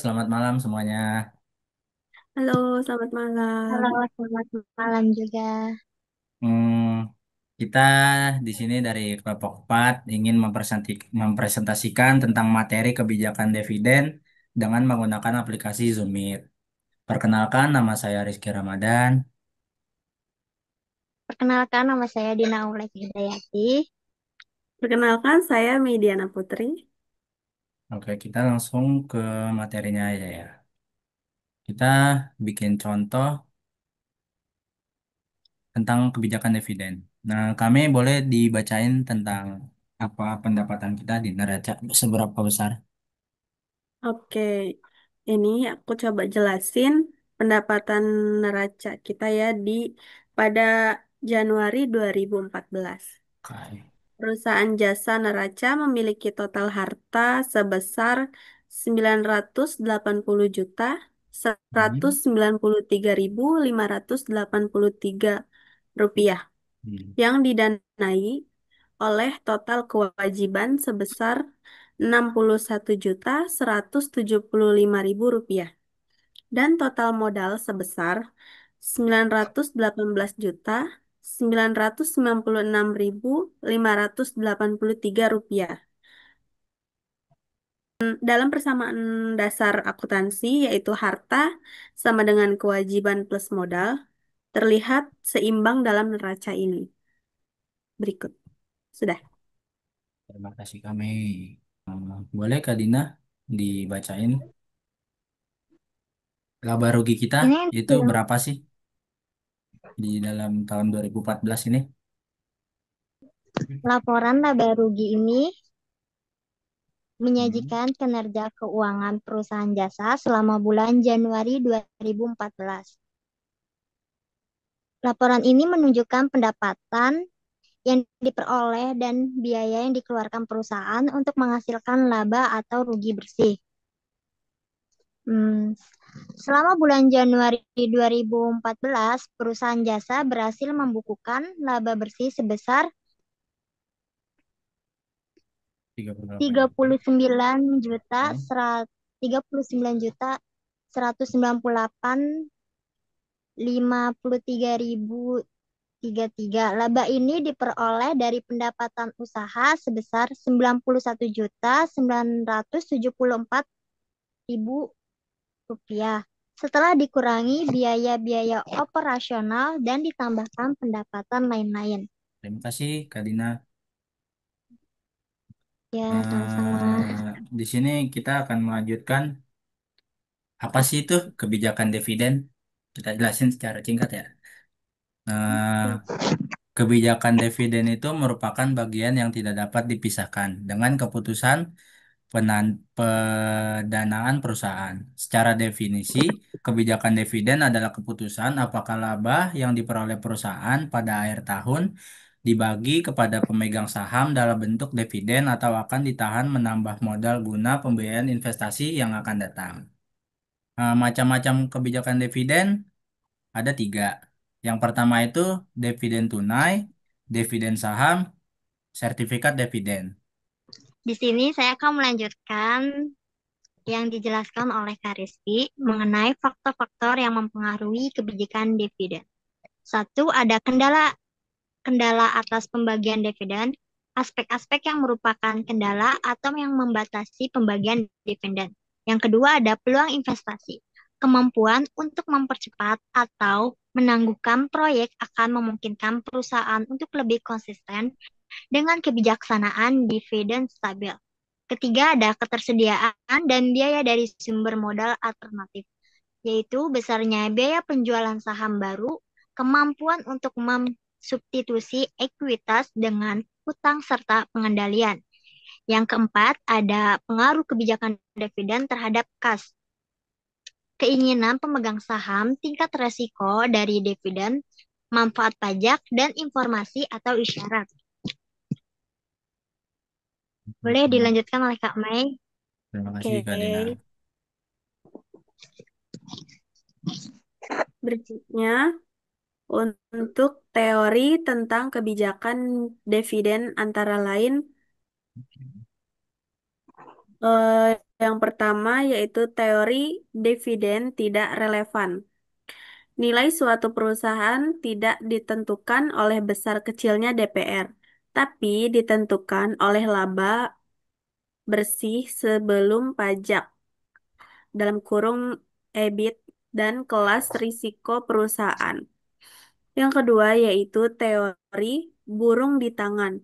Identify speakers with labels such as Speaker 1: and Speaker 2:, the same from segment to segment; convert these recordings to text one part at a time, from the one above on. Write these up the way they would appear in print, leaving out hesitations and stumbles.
Speaker 1: selamat malam semuanya.
Speaker 2: Halo, selamat malam.
Speaker 3: Halo, selamat malam juga.
Speaker 1: Hmm, kita di sini dari kelompok 4 ingin mempresentasikan tentang materi kebijakan dividen dengan menggunakan aplikasi Zoom Meet. Perkenalkan, nama saya Rizky Ramadan.
Speaker 3: Perkenalkan, nama saya Dina Aulek Hidayati.
Speaker 2: Perkenalkan, saya Mediana Putri.
Speaker 1: Oke, kita langsung ke materinya aja ya. Kita bikin contoh tentang kebijakan dividen. Nah, kami boleh dibacain tentang apa pendapatan kita di neraca seberapa besar?
Speaker 2: Oke, ini aku coba jelasin pendapatan neraca kita ya pada Januari 2014.
Speaker 1: Oke.
Speaker 2: Perusahaan jasa neraca memiliki total harta sebesar 980.193.583 rupiah
Speaker 1: Hmm.
Speaker 2: yang didanai oleh total kewajiban sebesar 61.175.000 rupiah dan total modal sebesar 989.583 rupiah. Dalam persamaan dasar akuntansi yaitu harta sama dengan kewajiban plus modal terlihat seimbang dalam neraca ini. Berikut. Sudah.
Speaker 1: Terima kasih kami. Boleh Kak Dina dibacain laba rugi kita
Speaker 3: Ini yang
Speaker 1: itu berapa sih di dalam tahun 2014 ini?
Speaker 3: laporan laba rugi ini
Speaker 1: Hmm.
Speaker 3: menyajikan kinerja keuangan perusahaan jasa selama bulan Januari 2014. Laporan ini menunjukkan pendapatan yang diperoleh dan biaya yang dikeluarkan perusahaan untuk menghasilkan laba atau rugi bersih. Hmm, Selama bulan Januari 2014, perusahaan jasa berhasil membukukan laba bersih sebesar
Speaker 1: 38
Speaker 3: tiga
Speaker 1: juta.
Speaker 3: puluh sembilan juta
Speaker 1: Oke.
Speaker 3: 39.198.53.033. Laba ini diperoleh dari pendapatan usaha sebesar 91.974.000 rupiah setelah dikurangi biaya-biaya operasional dan ditambahkan pendapatan lain-lain.
Speaker 1: Terima kasih Kak Dina.
Speaker 3: Ya, sama-sama.
Speaker 1: Di sini kita akan melanjutkan apa sih itu kebijakan dividen? Kita jelasin secara singkat ya. Nah, kebijakan dividen itu merupakan bagian yang tidak dapat dipisahkan dengan keputusan pendanaan perusahaan. Secara definisi, kebijakan dividen adalah keputusan apakah laba yang diperoleh perusahaan pada akhir tahun dibagi kepada pemegang saham dalam bentuk dividen atau akan ditahan menambah modal guna pembiayaan investasi yang akan datang. Macam-macam kebijakan dividen ada tiga. Yang pertama itu dividen tunai, dividen saham, sertifikat dividen.
Speaker 3: Di sini saya akan melanjutkan yang dijelaskan oleh Kak Rizky mengenai faktor-faktor yang mempengaruhi kebijakan dividen. Satu, ada kendala atas pembagian dividen, aspek-aspek yang merupakan kendala atau yang membatasi pembagian dividen. Yang kedua, ada peluang investasi. Kemampuan untuk mempercepat atau menangguhkan proyek akan memungkinkan perusahaan untuk lebih konsisten dengan kebijaksanaan dividen stabil. Ketiga, ada ketersediaan dan biaya dari sumber modal alternatif, yaitu besarnya biaya penjualan saham baru, kemampuan untuk substitusi ekuitas dengan hutang serta pengendalian. Yang keempat, ada pengaruh kebijakan dividen terhadap kas. Keinginan pemegang saham, tingkat resiko dari dividen, manfaat pajak, dan informasi atau isyarat. Boleh dilanjutkan oleh Kak Mai?
Speaker 1: Terima kasih
Speaker 3: Oke.
Speaker 1: Kak Dina.
Speaker 2: Berikutnya, untuk teori tentang kebijakan dividen antara lain yang pertama yaitu teori dividen tidak relevan. Nilai suatu perusahaan tidak ditentukan oleh besar kecilnya DPR, tapi ditentukan oleh laba bersih sebelum pajak dalam kurung EBIT dan kelas risiko perusahaan. Yang kedua yaitu teori burung di tangan.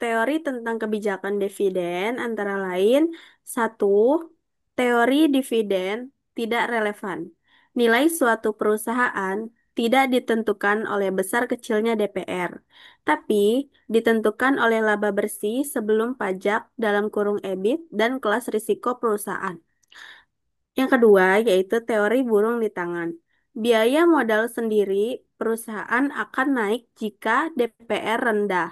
Speaker 2: Teori tentang kebijakan dividen antara lain, satu, teori dividen tidak relevan. Nilai suatu perusahaan tidak ditentukan oleh besar kecilnya DPR, tapi ditentukan oleh laba bersih sebelum pajak dalam kurung EBIT dan kelas risiko perusahaan. Yang kedua yaitu teori burung di tangan. Biaya modal sendiri perusahaan akan naik jika DPR rendah,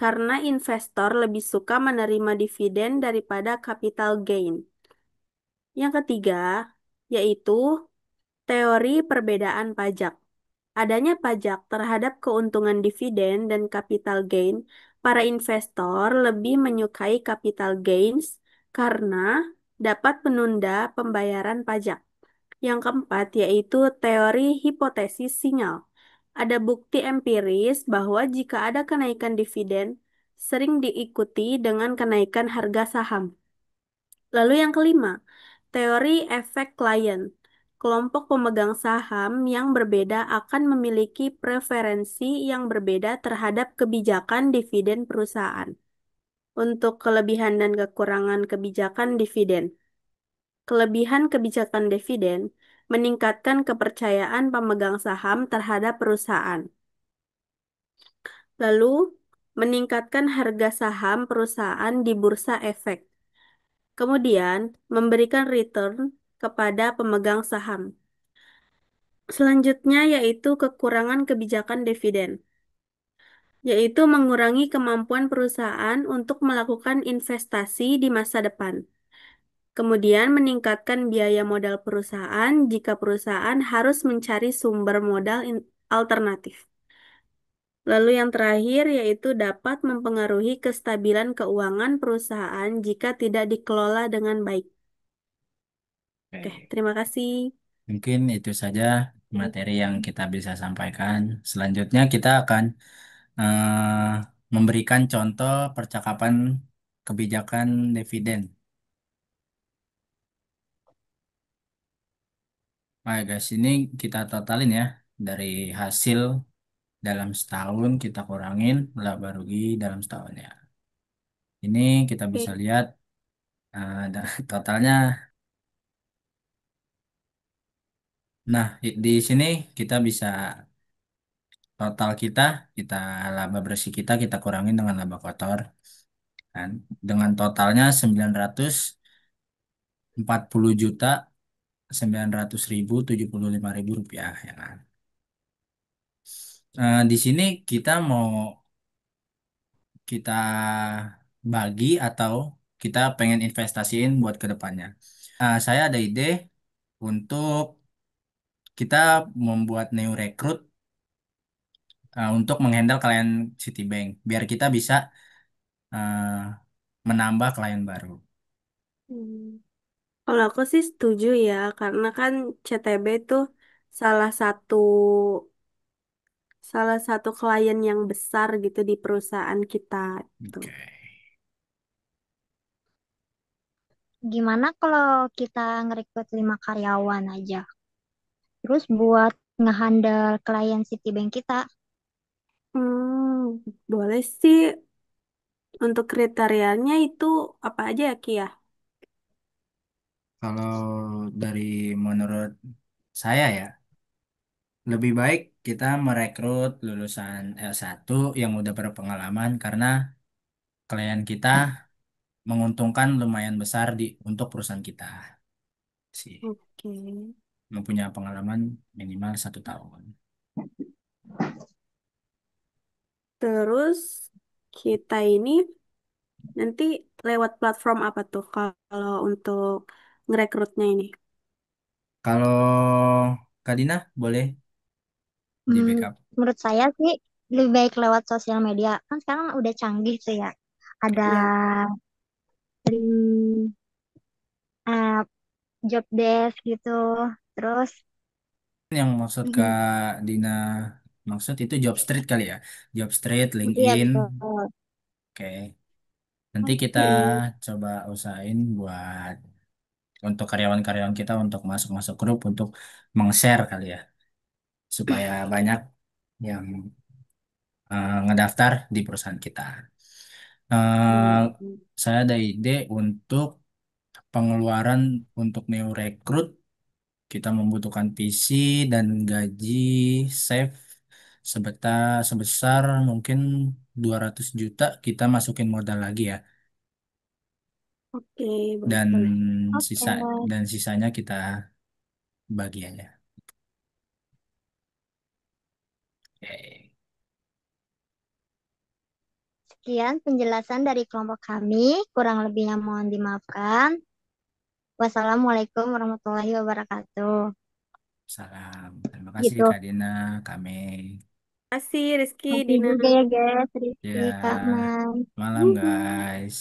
Speaker 2: karena investor lebih suka menerima dividen daripada capital gain. Yang ketiga yaitu teori perbedaan pajak. Adanya pajak terhadap keuntungan dividen dan capital gain, para investor lebih menyukai capital gains karena dapat menunda pembayaran pajak. Yang keempat yaitu teori hipotesis sinyal. Ada bukti empiris bahwa jika ada kenaikan dividen, sering diikuti dengan kenaikan harga saham. Lalu yang kelima, teori efek klien. Kelompok pemegang saham yang berbeda akan memiliki preferensi yang berbeda terhadap kebijakan dividen perusahaan. Untuk kelebihan dan kekurangan kebijakan dividen. Kelebihan kebijakan dividen meningkatkan kepercayaan pemegang saham terhadap perusahaan. Lalu, meningkatkan harga saham perusahaan di bursa efek. Kemudian, memberikan return kepada pemegang saham. Selanjutnya yaitu kekurangan kebijakan dividen, yaitu mengurangi kemampuan perusahaan untuk melakukan investasi di masa depan. Kemudian meningkatkan biaya modal perusahaan jika perusahaan harus mencari sumber modal alternatif. Lalu yang terakhir yaitu dapat mempengaruhi kestabilan keuangan perusahaan jika tidak dikelola dengan baik. Oke,
Speaker 1: Oke.
Speaker 2: terima kasih.
Speaker 1: Mungkin itu saja materi yang kita bisa sampaikan. Selanjutnya kita akan memberikan contoh percakapan kebijakan dividen. Baik guys, ini kita totalin ya dari hasil dalam setahun kita kurangin laba rugi dalam setahun ya. Ini kita bisa
Speaker 2: Oke,
Speaker 1: lihat totalnya. Nah, di sini kita bisa total kita laba bersih kita kurangin dengan laba kotor kan. Dengan totalnya 940.900.075.000 rupiah ya kan. Di sini kita mau kita bagi atau kita pengen investasiin buat ke depannya. Saya ada ide untuk kita membuat new recruit untuk menghandle klien Citibank biar kita bisa eh, menambah klien baru.
Speaker 2: hmm. Kalau aku sih setuju ya, karena kan CTB itu salah satu salah satu klien yang besar gitu di perusahaan kita. Gitu.
Speaker 1: Oke.
Speaker 3: Gimana kalau kita ngerekrut 5 karyawan aja? Terus buat ngehandle klien Citibank kita,
Speaker 2: Boleh sih. Untuk kriterianya itu apa aja ya, Ki ya?
Speaker 1: Kalau dari menurut saya ya, lebih baik kita merekrut lulusan L1 yang udah berpengalaman karena klien kita menguntungkan lumayan besar untuk perusahaan kita sih.
Speaker 2: Oke.
Speaker 1: Mempunyai pengalaman minimal 1 tahun.
Speaker 2: Terus kita ini nanti lewat platform apa tuh kalau untuk ngerekrutnya ini?
Speaker 1: Kalau Kak Dina boleh di
Speaker 3: hmm,
Speaker 1: backup.
Speaker 3: menurut saya sih lebih baik lewat sosial media. Kan sekarang udah canggih tuh ya. Ada
Speaker 2: Ya.
Speaker 3: link uh, job desk gitu. Terus,
Speaker 1: Yang maksud Kak Dina maksud itu job street kali ya. Job street,
Speaker 3: iya
Speaker 1: LinkedIn.
Speaker 3: betul.
Speaker 1: Oke. Nanti kita
Speaker 2: Mm-mm.
Speaker 1: coba usahain buat untuk karyawan-karyawan kita untuk masuk-masuk grup untuk meng-share kali ya. Supaya banyak yang ngedaftar di perusahaan kita.
Speaker 2: Iya,
Speaker 1: Eh,
Speaker 2: betul.
Speaker 1: saya ada ide untuk pengeluaran untuk new rekrut. Kita membutuhkan PC dan gaji save sebesar mungkin 200 juta kita masukin modal lagi ya.
Speaker 2: Oke, boleh,
Speaker 1: Dan
Speaker 2: boleh.
Speaker 3: Oke,
Speaker 1: sisa dan sisanya kita bagi aja. Oke.
Speaker 3: sekian penjelasan dari kelompok kami. Kurang lebihnya mohon dimaafkan. Wassalamualaikum warahmatullahi wabarakatuh.
Speaker 1: Salam. Terima kasih
Speaker 3: Gitu.
Speaker 1: Kak Dina, kami.
Speaker 2: Terima kasih, Rizky,
Speaker 3: Masih
Speaker 2: Dina.
Speaker 3: juga ya guys, Rizky, Kak
Speaker 1: Ya,
Speaker 3: Man.
Speaker 1: malam guys.